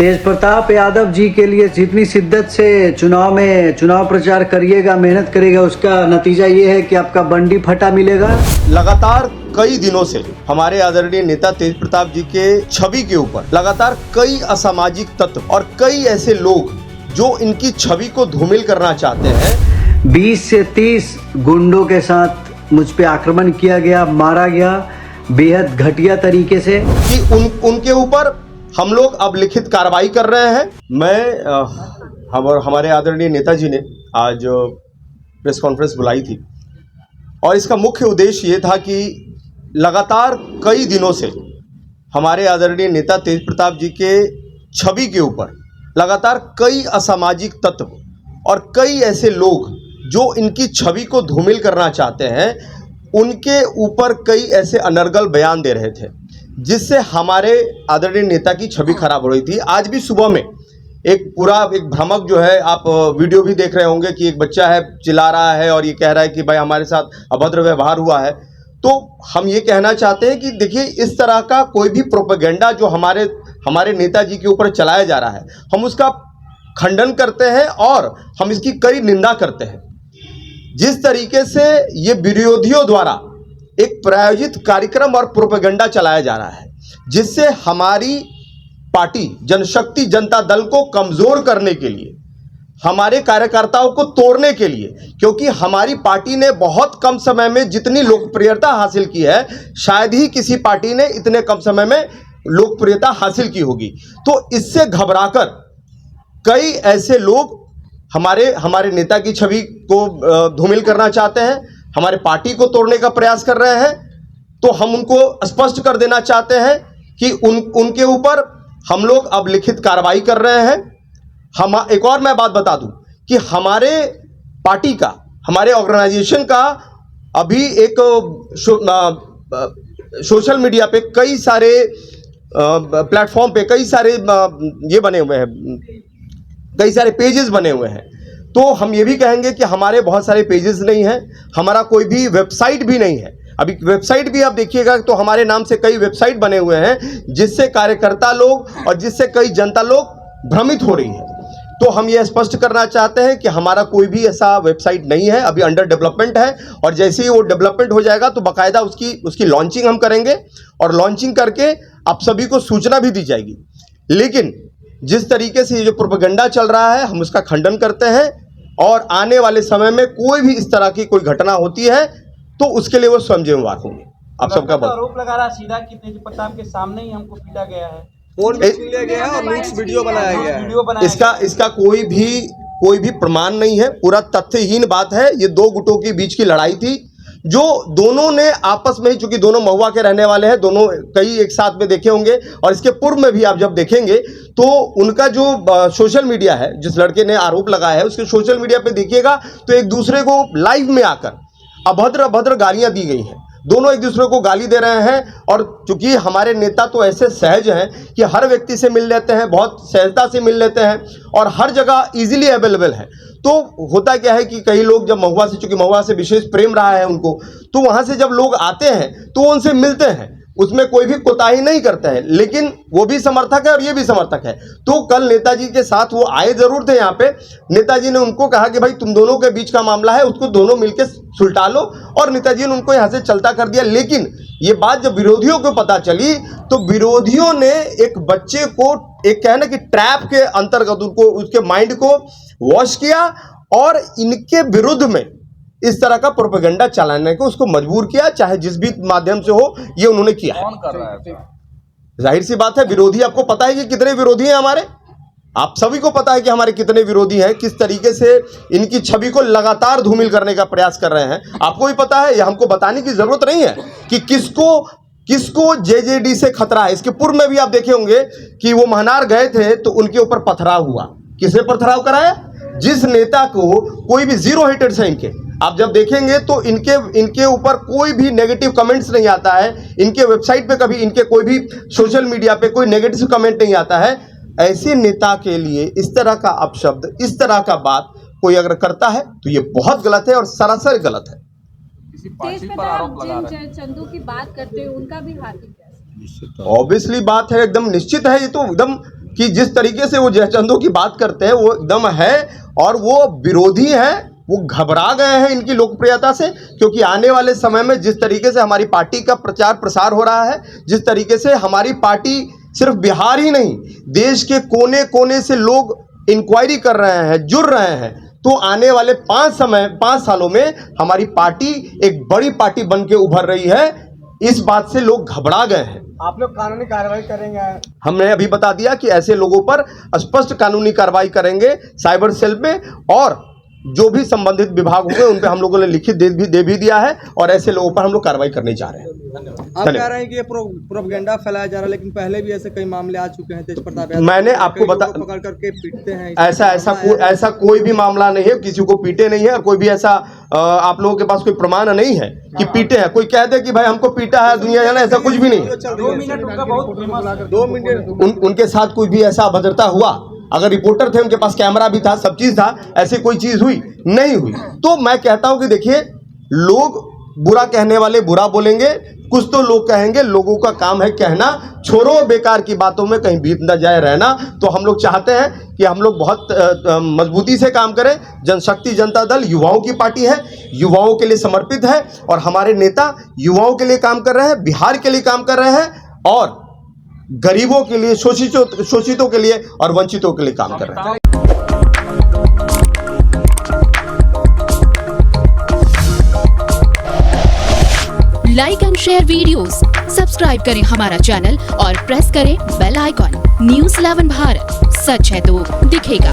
तेज प्रताप यादव जी के लिए जितनी शिद्दत से चुनाव प्रचार करिएगा, मेहनत करिएगा, उसका नतीजा ये है कि आपका बंडी फटा मिलेगा। लगातार कई दिनों से हमारे आदरणीय नेता तेज प्रताप जी के छवि के ऊपर लगातार कई असामाजिक तत्व और कई ऐसे लोग जो इनकी छवि को धूमिल करना चाहते हैं। 20 से 30 गुंडों के साथ मुझ पे आक्रमण किया गया, मारा गया बेहद घटिया तरीके से कि उनके ऊपर हम लोग अब लिखित कार्रवाई कर रहे हैं। हमारे आदरणीय नेताजी ने आज प्रेस कॉन्फ्रेंस बुलाई थी और इसका मुख्य उद्देश्य ये था कि लगातार कई दिनों से हमारे आदरणीय नेता तेज प्रताप जी के छवि के ऊपर लगातार कई असामाजिक तत्व और कई ऐसे लोग जो इनकी छवि को धूमिल करना चाहते हैं, उनके ऊपर कई ऐसे अनर्गल बयान दे रहे थे, जिससे हमारे आदरणीय नेता की छवि खराब हो रही थी। आज भी सुबह में एक भ्रामक जो है, आप वीडियो भी देख रहे होंगे कि एक बच्चा है चिल्ला रहा है और ये कह रहा है कि भाई हमारे साथ अभद्र व्यवहार हुआ है। तो हम ये कहना चाहते हैं कि देखिए, इस तरह का कोई भी प्रोपेगेंडा जो हमारे नेताजी के ऊपर चलाया जा रहा है, हम उसका खंडन करते हैं और हम इसकी कड़ी निंदा करते हैं। जिस तरीके से ये विरोधियों द्वारा एक प्रायोजित कार्यक्रम और प्रोपेगेंडा चलाया जा रहा है, जिससे हमारी पार्टी जनशक्ति जनता दल को कमजोर करने के लिए, हमारे कार्यकर्ताओं को तोड़ने के लिए, क्योंकि हमारी पार्टी ने बहुत कम समय में जितनी लोकप्रियता हासिल की है, शायद ही किसी पार्टी ने इतने कम समय में लोकप्रियता हासिल की होगी। तो इससे घबराकर कई ऐसे लोग हमारे नेता की छवि को धूमिल करना चाहते हैं, हमारे पार्टी को तोड़ने का प्रयास कर रहे हैं। तो हम उनको स्पष्ट कर देना चाहते हैं कि उनके ऊपर हम लोग अब लिखित कार्रवाई कर रहे हैं। एक और मैं बात बता दूं कि हमारे पार्टी का, हमारे ऑर्गेनाइजेशन का अभी एक सोशल मीडिया पे कई सारे प्लेटफॉर्म पे कई सारे ये बने हुए हैं, कई सारे पेजेस बने हुए हैं। तो हम ये भी कहेंगे कि हमारे बहुत सारे पेजेस नहीं हैं, हमारा कोई भी वेबसाइट भी नहीं है। अभी वेबसाइट भी आप देखिएगा तो हमारे नाम से कई वेबसाइट बने हुए हैं, जिससे कार्यकर्ता लोग और जिससे कई जनता लोग भ्रमित हो रही है। तो हम ये स्पष्ट करना चाहते हैं कि हमारा कोई भी ऐसा वेबसाइट नहीं है, अभी अंडर डेवलपमेंट है, और जैसे ही वो डेवलपमेंट हो जाएगा तो बाकायदा उसकी लॉन्चिंग हम करेंगे और लॉन्चिंग करके आप सभी को सूचना भी दी जाएगी। लेकिन जिस तरीके से ये जो प्रोपेगेंडा चल रहा है, हम उसका खंडन करते हैं और आने वाले समय में कोई भी इस तरह की कोई घटना होती है तो उसके लिए वो स्वयं जिम्मेवार होंगे। आप सबका आरोप लगा रहा सीधा कि तेज प्रताप के सामने ही हमको पीटा गया है, फोन लिया गया है और न्यूज़ वीडियो बनाया गया है। इसका कोई भी प्रमाण नहीं है, पूरा तथ्यहीन बात है। ये दो गुटों के बीच की लड़ाई थी, जो दोनों ने आपस में ही, चूंकि दोनों महुआ के रहने वाले हैं, दोनों कई एक साथ में देखे होंगे और इसके पूर्व में भी आप जब देखेंगे तो उनका जो सोशल मीडिया है, जिस लड़के ने आरोप लगाया है, उसके सोशल मीडिया पे देखिएगा तो एक दूसरे को लाइव में आकर अभद्र गालियां दी गई हैं। दोनों एक दूसरे को गाली दे रहे हैं और चूंकि हमारे नेता तो ऐसे सहज हैं कि हर व्यक्ति से मिल लेते हैं, बहुत सहजता से मिल लेते हैं और हर जगह इजीली अवेलेबल है। तो होता क्या है कि कई लोग जब महुआ से, चूंकि महुआ से विशेष प्रेम रहा है उनको, तो वहां से जब लोग आते हैं तो उनसे मिलते हैं, उसमें कोई भी कोताही नहीं करता है। लेकिन वो भी समर्थक है और ये भी समर्थक है। तो कल नेताजी के साथ वो आए जरूर थे यहाँ पे, नेताजी ने उनको कहा कि भाई तुम दोनों के बीच का मामला है, उसको दोनों मिलकर सुलटा लो, और नेताजी ने उनको यहाँ से चलता कर दिया। लेकिन ये बात जब विरोधियों को पता चली तो विरोधियों ने एक बच्चे को, एक कहना कि ट्रैप के अंतर्गत उनको, उसके माइंड को वॉश किया और इनके विरुद्ध में इस तरह का प्रोपेगेंडा चलाने को उसको मजबूर किया, चाहे जिस भी माध्यम से हो, ये उन्होंने किया है। कौन कर रहा है? जाहिर सी बात है, विरोधी, आपको पता है कि कितने विरोधी हैं हमारे, आप सभी को पता है कि हमारे कितने विरोधी हैं, किस तरीके से इनकी छवि को लगातार धूमिल करने का प्रयास कर रहे हैं। आपको भी पता है, ये हमको बताने की जरूरत नहीं है कि किसको जेजेडी से खतरा है। इसके पूर्व में भी आप देखे होंगे कि वो महनार गए थे तो उनके ऊपर पथराव हुआ। किसने पथराव कराया? जिस नेता को कोई भी जीरो हेटेड है इनके, आप जब देखेंगे तो इनके ऊपर कोई भी नेगेटिव कमेंट्स नहीं आता है, इनके वेबसाइट पे कभी, इनके कोई भी सोशल मीडिया पे कोई नेगेटिव कमेंट नहीं आता है। ऐसे नेता के लिए इस तरह का अपशब्द, इस तरह का बात कोई अगर करता है तो ये बहुत गलत है और सरासर गलत है। किसी पार्टी पर आरोप लगा रहे हैं। चंदू की बात करते हैं, उनका भी हाथ है। ऑब्वियसली बात है, एकदम निश्चित है, ये तो एकदम कि जिस तरीके से वो जयचंदों की बात करते हैं वो एकदम है, और वो विरोधी हैं, वो घबरा गए हैं इनकी लोकप्रियता से, क्योंकि आने वाले समय में जिस तरीके से हमारी पार्टी का प्रचार प्रसार हो रहा है, जिस तरीके से हमारी पार्टी सिर्फ बिहार ही नहीं देश के कोने कोने से लोग इंक्वायरी कर रहे हैं, जुड़ रहे हैं, तो आने वाले 5 सालों में हमारी पार्टी एक बड़ी पार्टी बन के उभर रही है। इस बात से लोग घबरा गए हैं। आप लोग कानूनी कार्रवाई करेंगे? हमने अभी बता दिया कि ऐसे लोगों पर स्पष्ट कानूनी कार्रवाई करेंगे साइबर सेल में, और जो भी संबंधित विभाग होंगे उन पे हम लोगों ने लिखित दे भी दिया है, और ऐसे लोगों पर हम लोग कार्रवाई करने जा रहे हैं। आप कह रहे हैं कि ये प्रोपेगेंडा फैलाया जा रहा है, लेकिन पहले भी ऐसे कई मामले आ चुके हैं। तेज प्रताप यादव मैंने आपको पकड़ करके पीटते हैं, ऐसा कोई भी मामला नहीं है, किसी को पीटे नहीं है, और कोई भी ऐसा आप लोगों के पास कोई प्रमाण नहीं है कि पीटे हैं। कोई कह दे कि भाई हमको पीटा है दुनिया जाने, ऐसा कुछ भी नहीं है। 2 मिनट उनका बहुत फेमस, 2 मिनट उनके साथ कोई भी ऐसा अभद्रता हुआ, अगर रिपोर्टर थे उनके पास कैमरा भी था, सब चीज था, ऐसी कोई चीज हुई नहीं हुई। तो मैं कहता हूं कि देखिए, लोग बुरा कहने वाले बुरा बोलेंगे, कुछ तो लोग कहेंगे, लोगों का काम है कहना, छोड़ो बेकार की बातों में कहीं बीत ना जाए रहना। तो हम लोग चाहते हैं कि हम लोग बहुत मजबूती से काम करें। जनशक्ति जनता दल युवाओं की पार्टी है, युवाओं के लिए समर्पित है, और हमारे नेता युवाओं के लिए काम कर रहे हैं, बिहार के लिए काम कर रहे हैं, और गरीबों के लिए, शोषितों के लिए और वंचितों के लिए काम कर रहे हैं। Like and share videos, subscribe करें हमारा चैनल और प्रेस करें बेल आइकॉन। News 11 भारत, सच है तो दिखेगा।